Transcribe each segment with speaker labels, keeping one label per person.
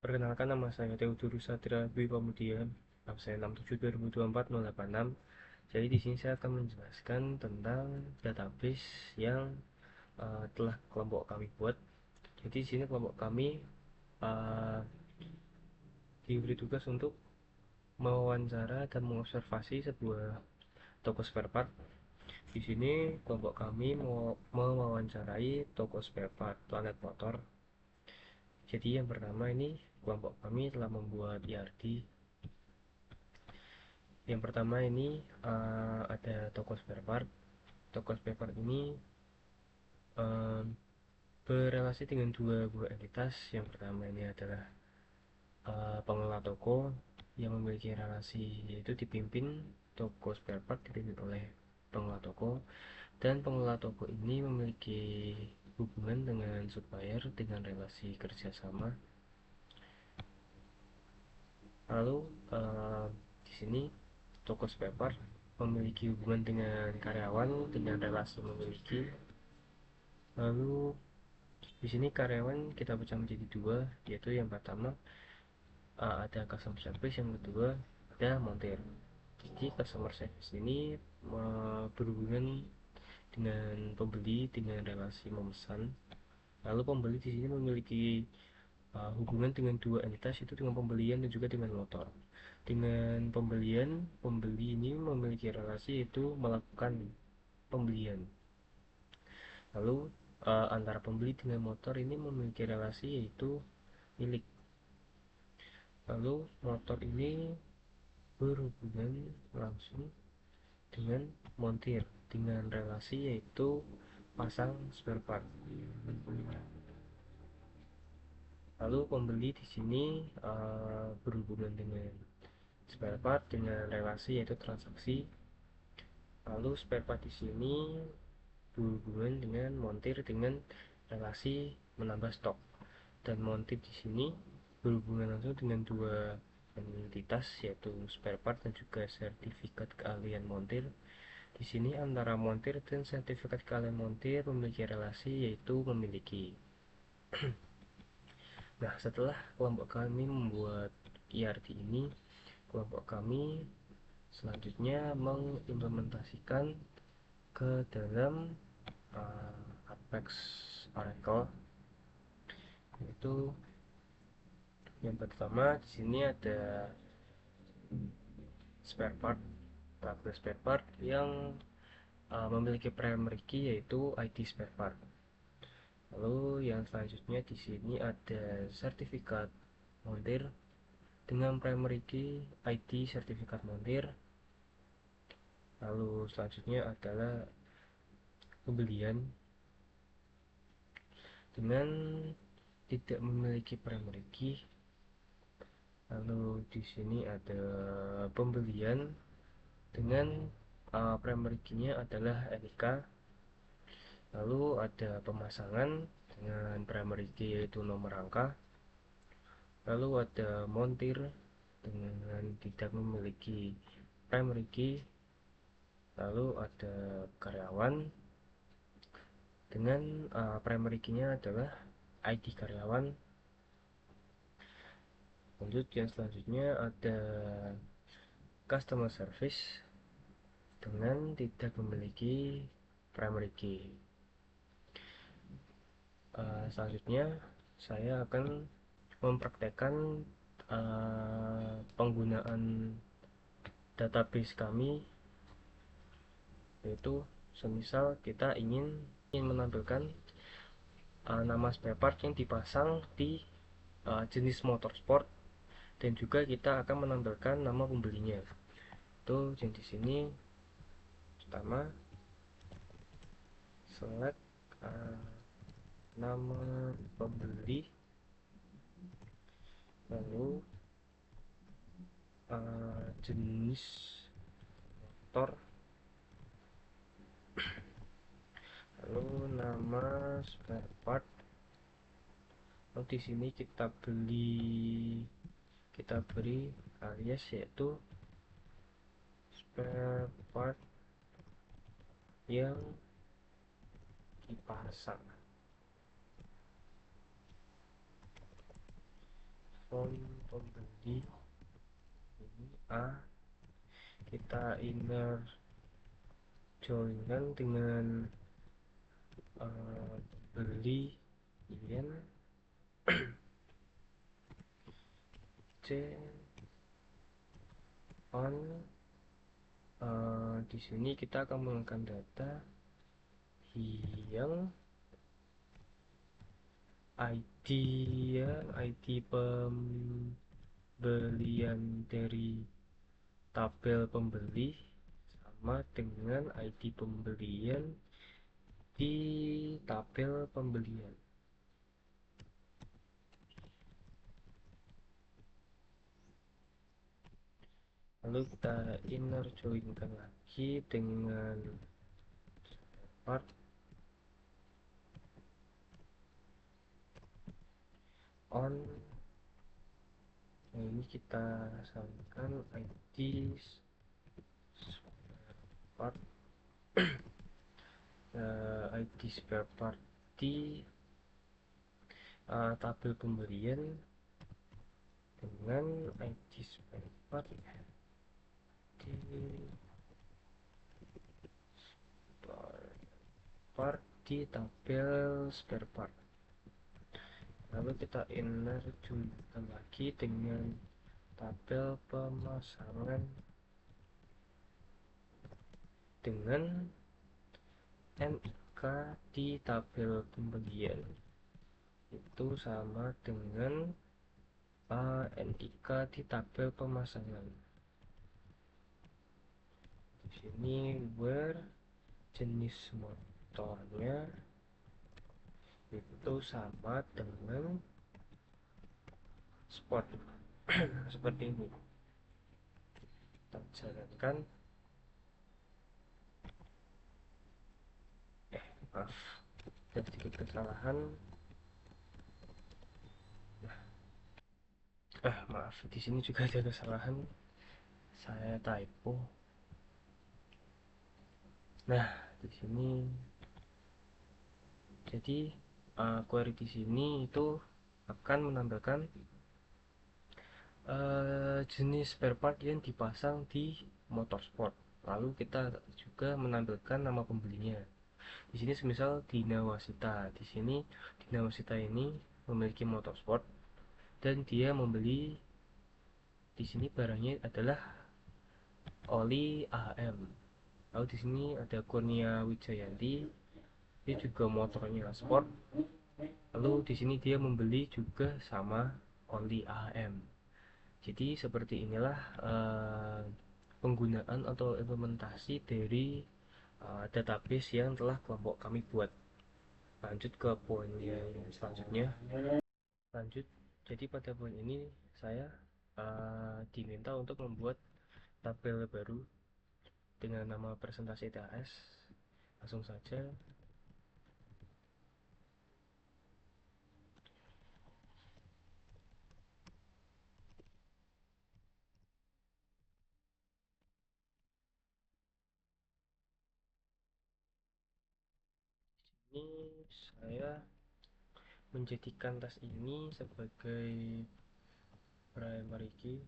Speaker 1: Perkenalkan, nama saya Theodorus Satria Dwi Pamudia, absen 67/2024-086. Jadi di sini saya akan menjelaskan tentang database yang telah kelompok kami buat. Jadi di sini kelompok kami uh, diberi tugas untuk mewawancara dan mengobservasi sebuah toko spare part. Di sini kelompok kami mau mewawancarai toko spare part Planet Motor. Jadi yang pertama ini kelompok kami telah membuat ERD. Yang pertama ini ada toko spare part. Toko spare part ini uh, berrelasi dengan dua buah entitas. Yang pertama ini adalah pengelola toko yang memiliki relasi, yaitu dipimpin toko spare part dipimpin oleh pengelola toko, dan pengelola toko ini memiliki hubungan dengan supplier dengan relasi kerjasama. Lalu di sini toko spare part memiliki hubungan dengan karyawan dengan relasi memiliki. Lalu di sini karyawan kita pecah menjadi dua, yaitu yang pertama ada customer service, yang kedua ada montir. Jadi customer service ini berhubungan dengan pembeli dengan relasi memesan. Lalu pembeli di sini memiliki hubungan dengan dua entitas, itu dengan pembelian dan juga dengan motor. Dengan pembelian, pembeli ini memiliki relasi yaitu melakukan pembelian. Lalu antara pembeli dengan motor ini memiliki relasi yaitu milik. Lalu motor ini berhubungan langsung dengan montir dengan relasi yaitu pasang spare part. Lalu pembeli di sini berhubungan dengan spare part dengan relasi yaitu transaksi. Lalu spare part di sini berhubungan dengan montir dengan relasi menambah stok. Dan montir di sini berhubungan langsung dengan dua entitas, yaitu spare part dan juga sertifikat keahlian montir. Di sini antara montir dan sertifikat keahlian montir memiliki relasi yaitu memiliki. Nah, setelah kelompok kami membuat ERD ini, kelompok kami selanjutnya mengimplementasikan ke dalam Apex Oracle. Itu yang pertama di sini ada spare part, tabel spare part yang memiliki primary key yaitu ID spare part. Lalu yang selanjutnya di sini ada sertifikat montir dengan primary key ID sertifikat montir. Lalu selanjutnya adalah pembelian dengan tidak memiliki primary key. Lalu di sini ada pembelian dengan primary key-nya adalah NIK. Lalu ada pemasangan dengan primary key yaitu nomor angka. Lalu ada montir dengan tidak memiliki primary key. Lalu ada karyawan dengan primary key-nya adalah ID karyawan. Lanjut yang selanjutnya ada customer service dengan tidak memiliki primary key. Selanjutnya saya akan mempraktekkan penggunaan database kami, yaitu semisal kita ingin menampilkan nama spare part yang dipasang di jenis motorsport, dan juga kita akan menampilkan nama pembelinya. Itu yang di sini pertama select nama pembeli, lalu jenis motor, lalu nama spare part. Lalu di sini kita beri alias yaitu spare part yang dipasang. pembeli ini A, kita inner joinkan dengan pembeli yen C on. Di sini kita akan menggunakan data yang ID, ya, ID pembelian dari tabel pembeli sama dengan ID pembelian di tabel pembelian. Lalu kita inner joinkan lagi dengan part on. Nah, ini kita samakan ID part ID spare part di tabel pembelian dengan ID spare part di di tabel spare part. Lalu kita inner joinkan lagi dengan tabel pemasangan dengan NIK di tabel pembelian itu sama dengan NIK di tabel pemasangan. Di sini where jenis motornya itu sama dengan sport. Seperti ini kita jalankan. Maaf, ada sedikit kesalahan. Maaf, di sini juga ada kesalahan, saya typo. Nah, di sini jadi query di sini itu akan menambahkan jenis spare part yang dipasang di motorsport. Lalu kita juga menampilkan nama pembelinya. Di sini semisal Dina Wasita. Di sini Dina Wasita ini memiliki motorsport dan dia membeli, di sini barangnya adalah oli AM. Lalu di sini ada Kurnia Wijayanti, dia juga motornya sport. Lalu di sini dia membeli juga sama oli AM. Jadi seperti inilah penggunaan atau implementasi dari database yang telah kelompok kami buat. Lanjut ke poin yang selanjutnya. Lanjut, jadi pada poin ini saya diminta untuk membuat tabel baru dengan nama presentasi TAS. Langsung saja. Ini saya menjadikan tas ini sebagai primary key.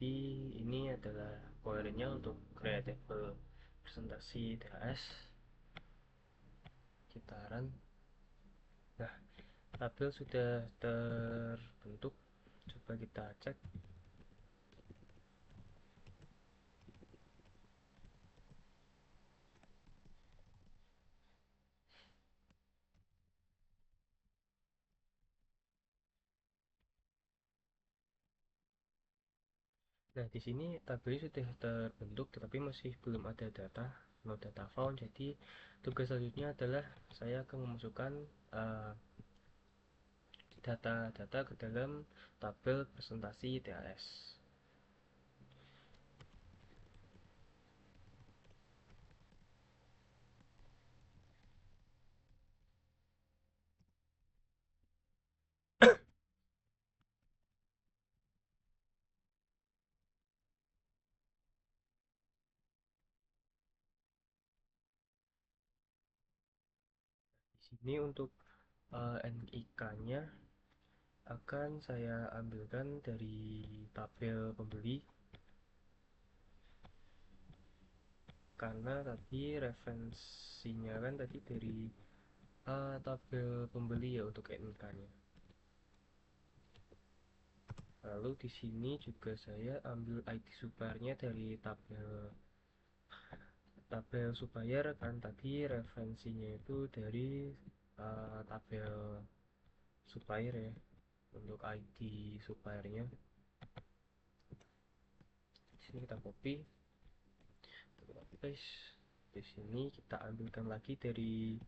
Speaker 1: Jadi ini adalah powernya untuk creatable presentasi THS Citaran. Nah, tabel sudah terbentuk. Coba kita cek. Nah, di sini tabelnya sudah terbentuk, tetapi masih belum ada data, no data found. Jadi, tugas selanjutnya adalah saya akan memasukkan data-data ke dalam tabel presentasi TLS. Di sini untuk NIK-nya akan saya ambilkan dari tabel pembeli, karena tadi referensinya kan tadi dari tabel pembeli ya untuk NIK-nya. Lalu di sini juga saya ambil ID suppliernya dari tabel supplier, kan tadi referensinya itu dari tabel supplier ya untuk ID suppliernya. Di sini kita copy, kita paste. Di sini kita ambilkan lagi dari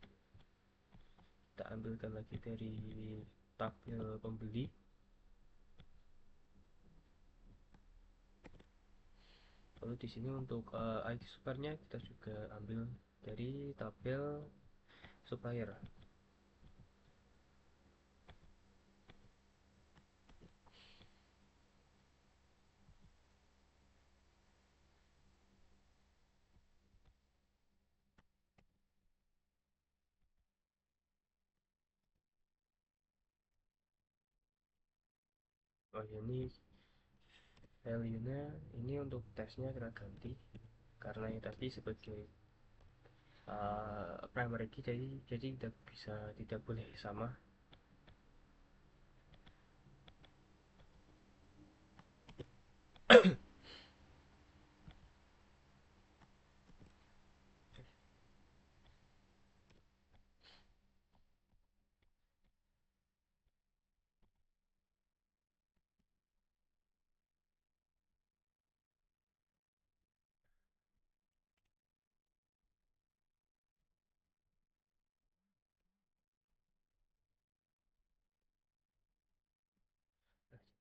Speaker 1: tabel pembeli. Lalu di sini untuk ID suppliernya kita juga ambil dari tabel supplier. Oh ya, ini value-nya ini untuk tesnya kita ganti, karena yang tadi sebagai primary key, jadi tidak boleh sama.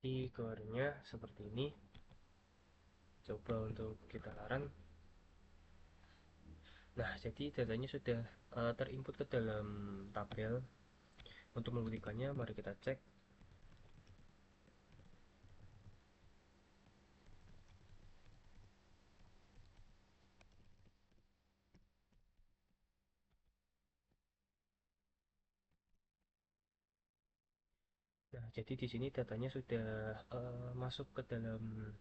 Speaker 1: Jadi core-nya seperti ini. Coba untuk kita run. Nah, jadi datanya sudah terinput ke dalam tabel. Untuk membuktikannya, mari kita cek. Nah, jadi di sini datanya sudah masuk ke dalam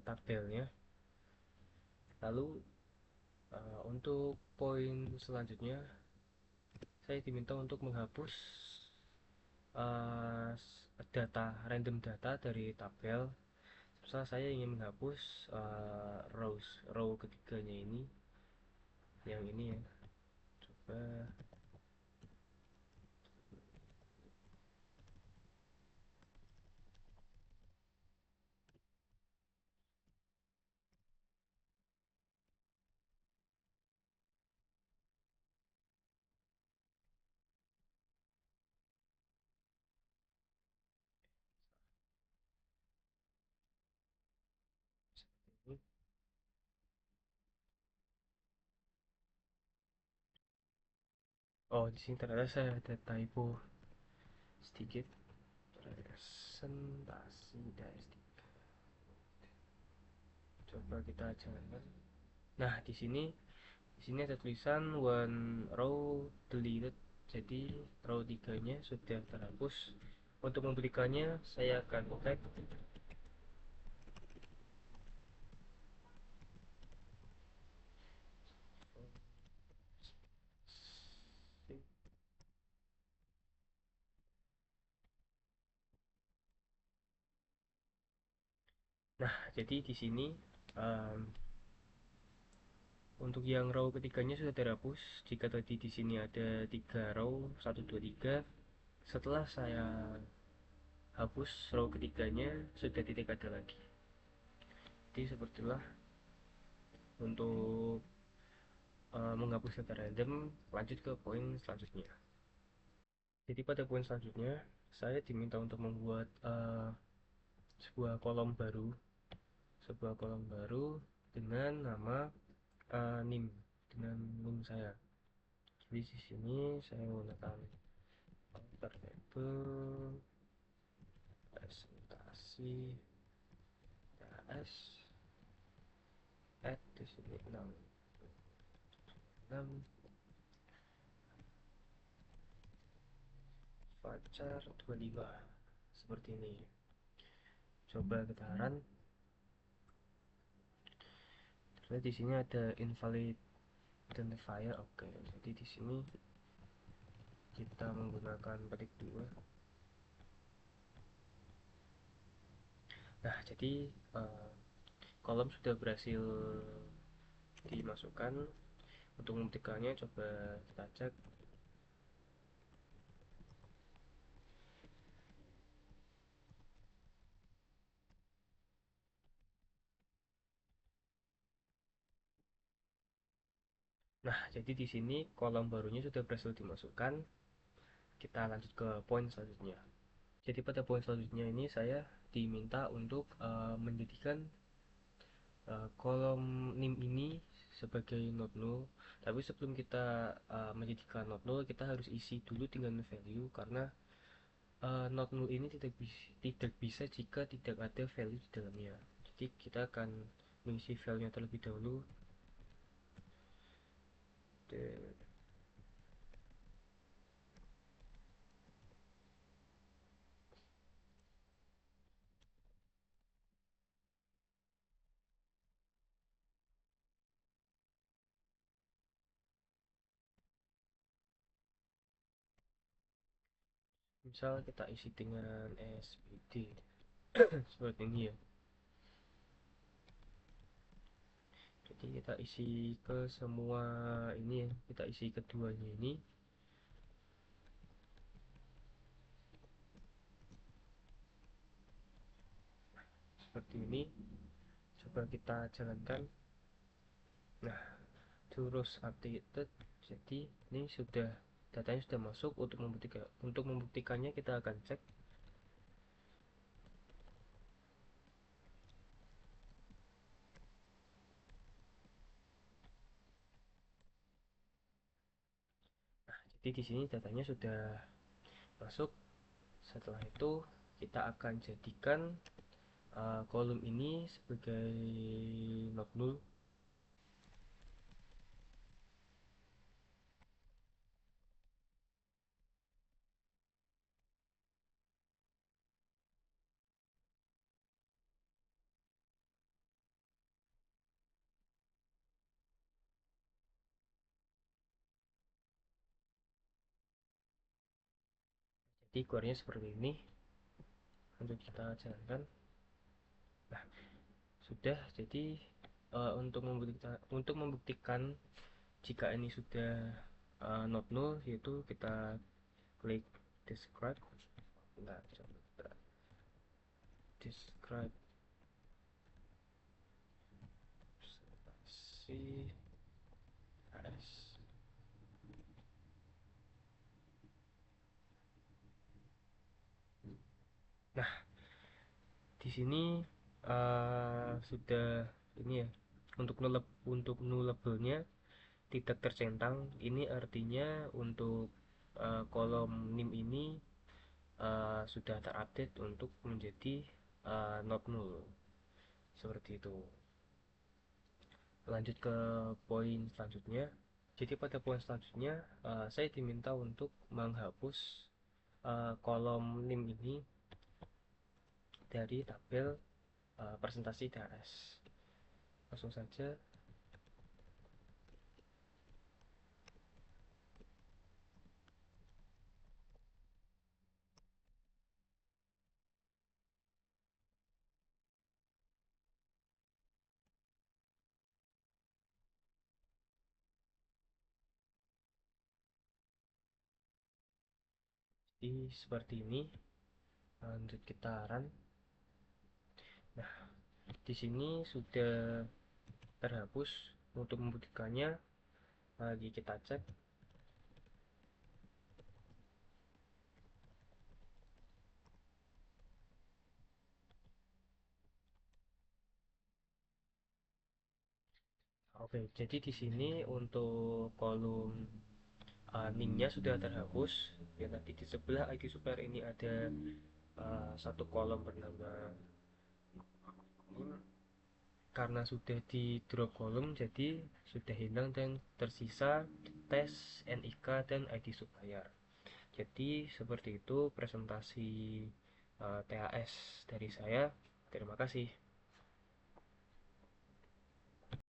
Speaker 1: tabelnya. Lalu untuk poin selanjutnya, saya diminta untuk menghapus uh, random data dari tabel. Misal saya ingin menghapus row ketiganya ini, yang ini ya. Coba. Oh, di sini ternyata saya ada typo sedikit. Presentasi DS3. Coba kita jalankan. Nah, di sini ada tulisan one row deleted. Jadi row 3-nya sudah terhapus. Untuk memberikannya, saya akan cek Nah, jadi di sini em, untuk yang row ketiganya sudah terhapus. Jika tadi di sini ada 3 row, 1, 2, 3. Setelah saya hapus row ketiganya, sudah tidak ada lagi. Jadi sepertilah untuk menghapus data random. Lanjut ke poin selanjutnya. Jadi pada poin selanjutnya, saya diminta untuk membuat sebuah kolom baru, dengan nama nim, dengan nim saya. Jadi di sini saya menggunakan variable presentasi ts add di sini 6 varchar 25 seperti ini. Coba kita run. Terus di sini ada invalid identifier. Oke, jadi di sini kita menggunakan petik 2. Nah, jadi eh, kolom sudah berhasil dimasukkan. Untuk membuktikannya coba kita cek. Nah, jadi di sini kolom barunya sudah berhasil dimasukkan. Kita lanjut ke poin selanjutnya. Jadi pada poin selanjutnya ini saya diminta untuk menjadikan kolom nim ini sebagai not null. Tapi sebelum kita menjadikan not null, kita harus isi dulu dengan value, karena not null ini tidak bisa jika tidak ada value di dalamnya. Jadi kita akan mengisi value-nya terlebih dahulu. Misal kita isi dengan SPD seperti ini ya. Jadi kita isi ke semua ini ya, kita isi keduanya ini seperti ini. Coba kita jalankan. Nah, terus updated. Jadi ini sudah, datanya sudah masuk. Untuk membuktikannya kita akan cek. Jadi di sini datanya sudah masuk. Setelah itu kita akan jadikan kolom ini sebagai not null. Jadi core-nya seperti ini. Untuk kita jalankan. Nah, sudah. Jadi untuk membuktikan jika ini sudah not null, yaitu kita klik describe. Nah, coba describe presentasi AS. Nah, di sini sudah ini ya. Untuk nullable-nya tidak tercentang. Ini artinya untuk kolom nim ini sudah terupdate untuk menjadi not null seperti itu. Lanjut ke poin selanjutnya. Jadi pada poin selanjutnya saya diminta untuk menghapus kolom nim ini dari tabel presentasi DRS. Langsung saja. seperti ini. Lanjut kita run. Nah, di sini sudah terhapus. Untuk membuktikannya, lagi kita cek. Oke, jadi di sini untuk kolom ningnya sudah terhapus. Ya, nanti di sebelah ID super ini ada satu kolom bernama nim. Karena sudah di drop kolom, jadi sudah hilang dan tersisa tes NIK dan ID supplier. Jadi seperti itu presentasi TAS dari saya. Terima kasih.